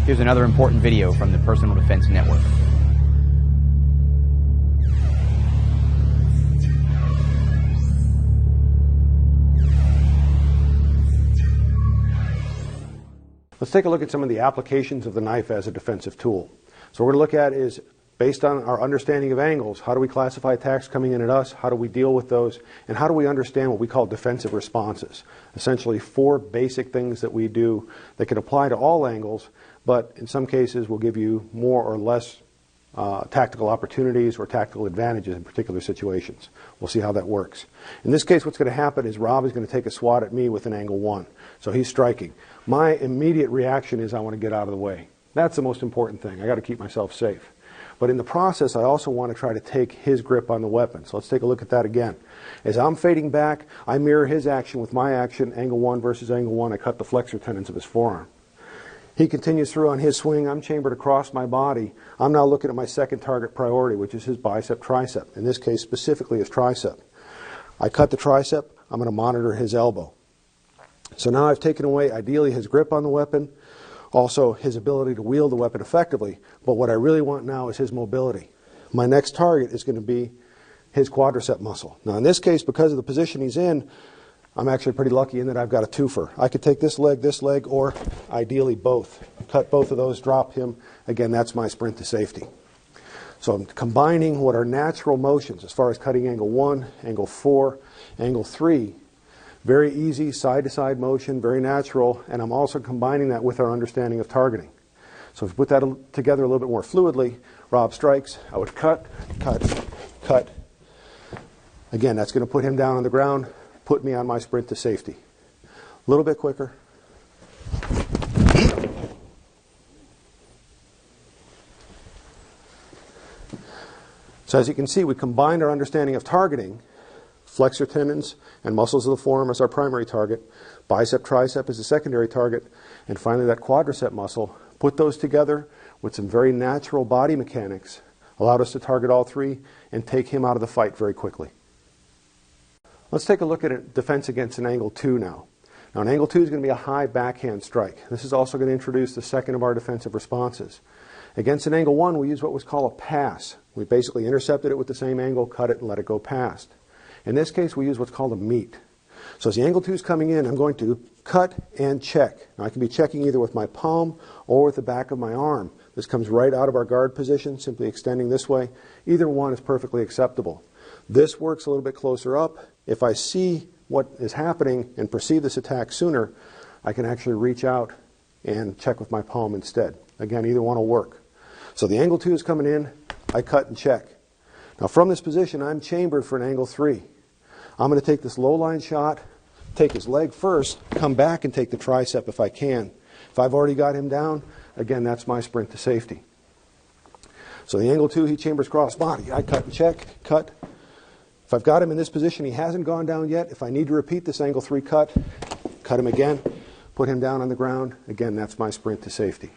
Here's another important video from the Personal Defense Network. Let's take a look at some of the applications of the knife as a defensive tool. So what we're going to look at is, based on our understanding of angles, how do we classify attacks coming in at us, how do we deal with those, and how do we understand what we call defensive responses. Essentially 4 basic things that we do that can apply to all angles, but in some cases will give you more or less tactical opportunities or tactical advantages in particular situations. We'll see how that works. In this case, what's going to happen is Rob is going to take a swat at me with an angle 1. So he's striking. My immediate reaction is I want to get out of the way. That's the most important thing. I got to keep myself safe. But in the process, I also want to try to take his grip on the weapon. So let's take a look at that again. As I'm fading back, I mirror his action with my action, angle 1 versus angle 1. I cut the flexor tendons of his forearm. He continues through on his swing. I'm chambered across my body. I'm now looking at my second target priority, which is his bicep tricep. In this case, specifically his tricep. I cut the tricep. I'm going to monitor his elbow. So now I've taken away, ideally, his grip on the weapon, also his ability to wield the weapon effectively. But what I really want now is his mobility. My next target is going to be his quadricep muscle. Now in this case, because of the position he's in, I'm actually pretty lucky in that I've got a twofer. I could take this leg, or ideally both. Cut both of those, drop him. Again, that's my sprint to safety. So I'm combining what are natural motions as far as cutting angle 1, angle 4, angle 3. Very easy side-to-side motion, very natural, and I'm also combining that with our understanding of targeting. So if we put that together a little bit more fluidly, Rob strikes, I would cut, cut, cut. Again, that's going to put him down on the ground, put me on my sprint to safety. A little bit quicker. So as you can see, we combined our understanding of targeting, flexor tendons and muscles of the forearm as our primary target, bicep tricep as the secondary target, and finally that quadricep muscle. Put those together with some very natural body mechanics, allowed us to target all 3 and take him out of the fight very quickly. Let's take a look at a defense against an angle 2 now. Now an angle 2 is going to be a high backhand strike. This is also going to introduce the second of our defensive responses. Against an angle 1, we use what was called a pass. We basically intercepted it with the same angle, cut it, and let it go past. In this case, we use what's called a meet. So as the angle 2 is coming in, I'm going to cut and check. Now I can be checking either with my palm or with the back of my arm. This comes right out of our guard position, simply extending this way. Either one is perfectly acceptable. This works a little bit closer up. If I see what is happening and perceive this attack sooner, I can actually reach out and check with my palm instead. Again, either one will work. So the angle 2 is coming in, I cut and check. Now from this position, I'm chambered for an angle 3. I'm going to take this low line shot, take his leg first, come back and take the tricep if I can. If I've already got him down, again, that's my sprint to safety. So the angle 2, he chambers cross body. I cut and check, cut. If I've got him in this position, he hasn't gone down yet. If I need to repeat this angle 3 cut, cut him again, put him down on the ground. Again, that's my sprint to safety.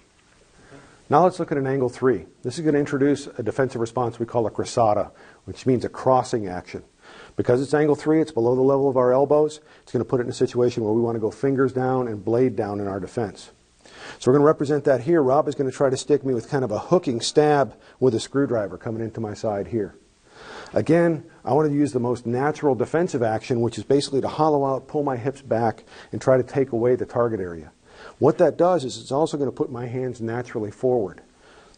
Now let's look at an angle 3. This is going to introduce a defensive response we call a Cressona, which means a crossing action. Because it's angle 3, it's below the level of our elbows. It's going to put it in a situation where we want to go fingers down and blade down in our defense. So we're going to represent that here. Rob is going to try to stick me with kind of a hooking stab with a screwdriver coming into my side here. Again, I want to use the most natural defensive action, which is basically to hollow out, pull my hips back, and try to take away the target area. What that does is it's also going to put my hands naturally forward.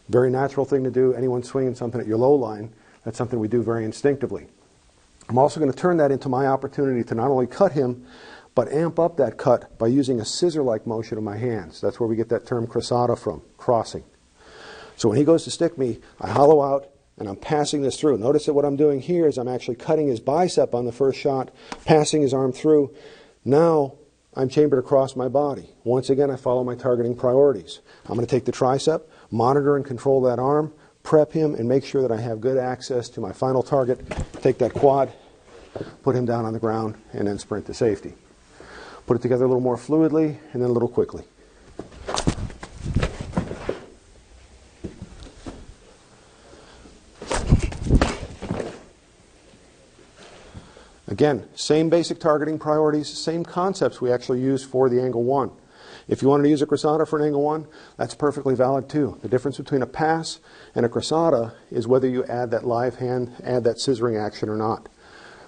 Very natural thing to do. Anyone swinging something at your low line, that's something we do very instinctively. I'm also going to turn that into my opportunity to not only cut him, but amp up that cut by using a scissor-like motion of my hands. That's where we get that term Cressona from, crossing. So when he goes to stick me, I hollow out and I'm passing this through. Notice that what I'm doing here is I'm actually cutting his bicep on the first shot, passing his arm through. Now I'm chambered across my body. Once again, I follow my targeting priorities. I'm going to take the tricep, monitor and control that arm, prep him, and make sure that I have good access to my final target. Take that quad, put him down on the ground, and then sprint to safety. Put it together a little more fluidly and then a little quickly. Again, same basic targeting priorities, same concepts we actually use for the angle 1. If you wanted to use a Cressona for an angle 1, that's perfectly valid too. The difference between a pass and a Cressona is whether you add that live hand, add that scissoring action or not.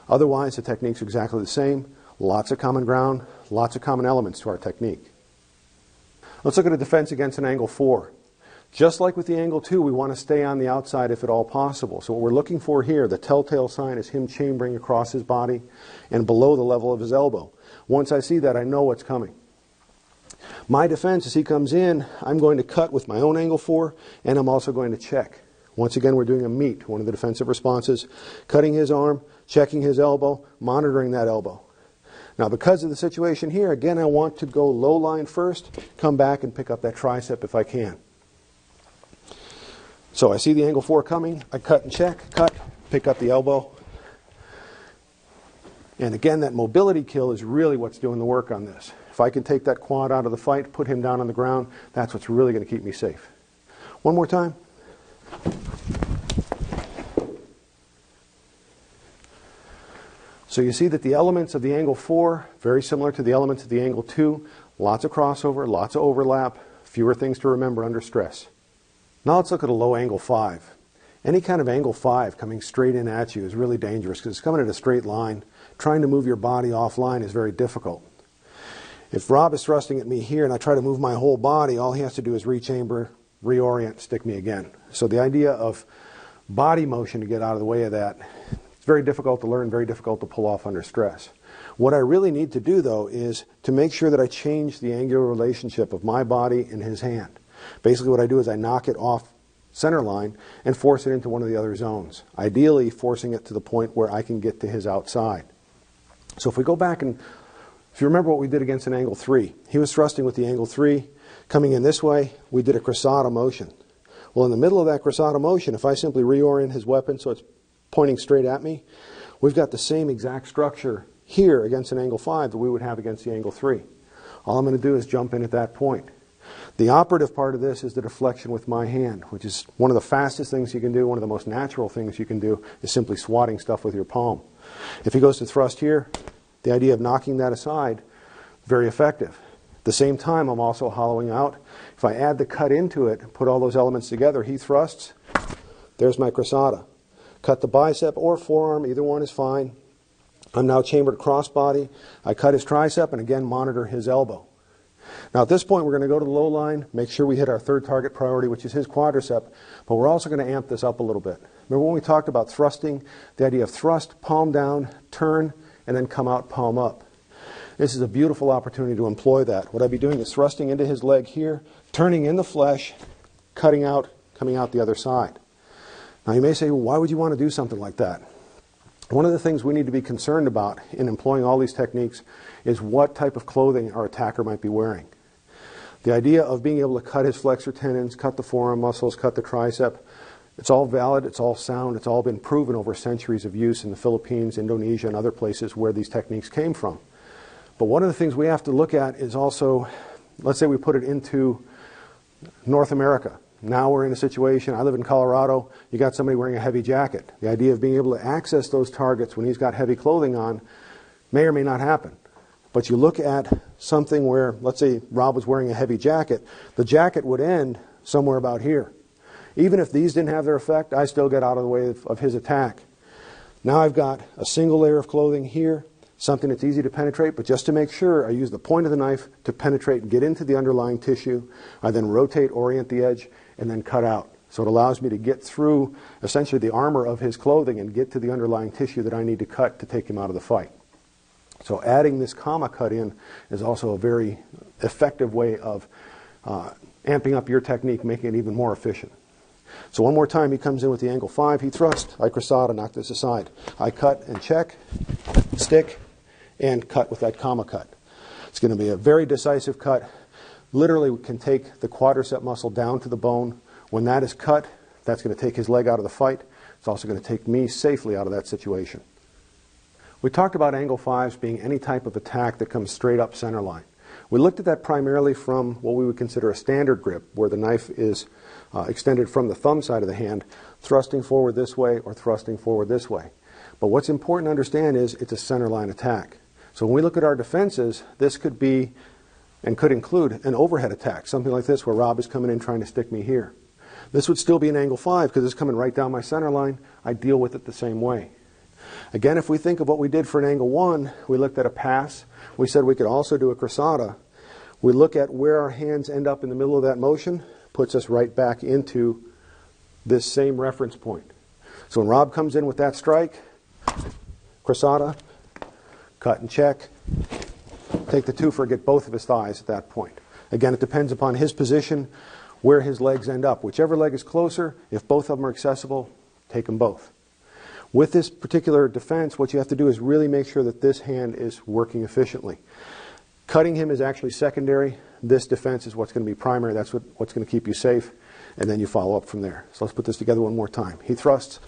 Otherwise, the techniques are exactly the same. Lots of common ground, lots of common elements to our technique. Let's look at a defense against an angle 4. Just like with the angle 2, we want to stay on the outside if at all possible. So what we're looking for here, the telltale sign, is him chambering across his body and below the level of his elbow. Once I see that, I know what's coming. My defense, as he comes in, I'm going to cut with my own angle 4, and I'm also going to check. Once again, we're doing a meet, one of the defensive responses, cutting his arm, checking his elbow, monitoring that elbow. Now, because of the situation here, again, I want to go low line first, come back and pick up that tricep if I can. So I see the angle 4 coming, I cut and check, cut, pick up the elbow. And again, that mobility kill is really what's doing the work on this. If I can take that quad out of the fight, put him down on the ground, that's what's really going to keep me safe. One more time. So you see that the elements of the angle 4, very similar to the elements of the angle 2, lots of crossover, lots of overlap, fewer things to remember under stress. Now let's look at a low angle 5. Any kind of angle 5 coming straight in at you is really dangerous because it's coming at a straight line. Trying to move your body offline is very difficult. If Rob is thrusting at me here and I try to move my whole body, all he has to do is rechamber, reorient, stick me again. So the idea of body motion to get out of the way of that, it's very difficult to learn, very difficult to pull off under stress. What I really need to do, though, is to make sure that I change the angular relationship of my body and his hand. Basically what I do is I knock it off center line and force it into one of the other zones, ideally forcing it to the point where I can get to his outside. So if we go back and if you remember what we did against an angle 3, he was thrusting with the angle 3, coming in this way, we did a Cressona motion. Well, in the middle of that Cressona motion, if I simply reorient his weapon so it's pointing straight at me, we've got the same exact structure here against an angle 5 that we would have against the angle 3. All I'm going to do is jump in at that point. The operative part of this is the deflection with my hand, which is one of the fastest things you can do, one of the most natural things you can do, is simply swatting stuff with your palm. If he goes to thrust here, the idea of knocking that aside, very effective. At the same time, I'm also hollowing out. If I add the cut into it, put all those elements together, he thrusts, there's my Cressona. Cut the bicep or forearm, either one is fine. I'm now chambered crossbody. I cut his tricep and again monitor his elbow. Now at this point we're going to go to the low line, make sure we hit our third target priority, which is his quadricep, but we're also going to amp this up a little bit. Remember when we talked about thrusting, the idea of thrust, palm down, turn, and then come out, palm up. This is a beautiful opportunity to employ that. What I'd be doing is thrusting into his leg here, turning in the flesh, cutting out, coming out the other side. Now you may say, well, why would you want to do something like that? One of the things we need to be concerned about in employing all these techniques is what type of clothing our attacker might be wearing. The idea of being able to cut his flexor tendons, cut the forearm muscles, cut the tricep, it's all valid, it's all sound, it's all been proven over centuries of use in the Philippines, Indonesia, and other places where these techniques came from. But one of the things we have to look at is also, let's say we put it into North America. Now we're in a situation, I live in Colorado, you got somebody wearing a heavy jacket. The idea of being able to access those targets when he's got heavy clothing on may or may not happen. But you look at something where, let's say Rob was wearing a heavy jacket, the jacket would end somewhere about here. Even if these didn't have their effect, I still get out of the way of his attack. Now I've got a single layer of clothing here, something that's easy to penetrate, but just to make sure, I use the point of the knife to penetrate and get into the underlying tissue. I then rotate, orient the edge, and then cut out. So it allows me to get through essentially the armor of his clothing and get to the underlying tissue that I need to cut to take him out of the fight. So adding this comma cut in is also a very effective way of amping up your technique, making it even more efficient. So one more time, he comes in with the angle 5, he thrusts, I Cressona, knock this aside. I cut and check, stick, and cut with that comma cut. It's going to be a very decisive cut. Literally, we can take the quadricep muscle down to the bone. When that is cut, that's going to take his leg out of the fight. It's also going to take me safely out of that situation. We talked about angle 5s being any type of attack that comes straight up center line. We looked at that primarily from what we would consider a standard grip, where the knife is extended from the thumb side of the hand, thrusting forward this way or thrusting forward this way. But what's important to understand is it's a centerline attack. So when we look at our defenses, this could be and could include an overhead attack, something like this where Rob is coming in trying to stick me here. This would still be an angle 5 because it's coming right down my center line. I deal with it the same way. Again, if we think of what we did for an angle 1, we looked at a pass. We said we could also do a Cressona. We look at where our hands end up in the middle of that motion, puts us right back into this same reference point. So when Rob comes in with that strike, Cressona, cut and check, take the twofer, get both of his thighs at that point. Again, it depends upon his position, where his legs end up. Whichever leg is closer, if both of them are accessible, take them both. With this particular defense, what you have to do is really make sure that this hand is working efficiently. Cutting him is actually secondary. This defense is what's going to be primary. That's what's going to keep you safe. And then you follow up from there. So let's put this together one more time. He thrusts.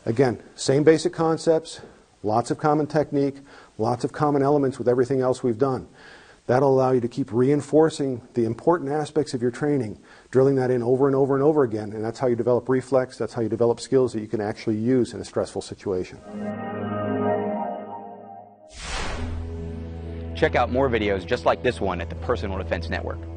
Again, same basic concepts, lots of common technique, lots of common elements with everything else we've done. That'll allow you to keep reinforcing the important aspects of your training, drilling that in over and over and over again, and that's how you develop reflex, that's how you develop skills that you can actually use in a stressful situation. Check out more videos just like this one at the Personal Defense Network.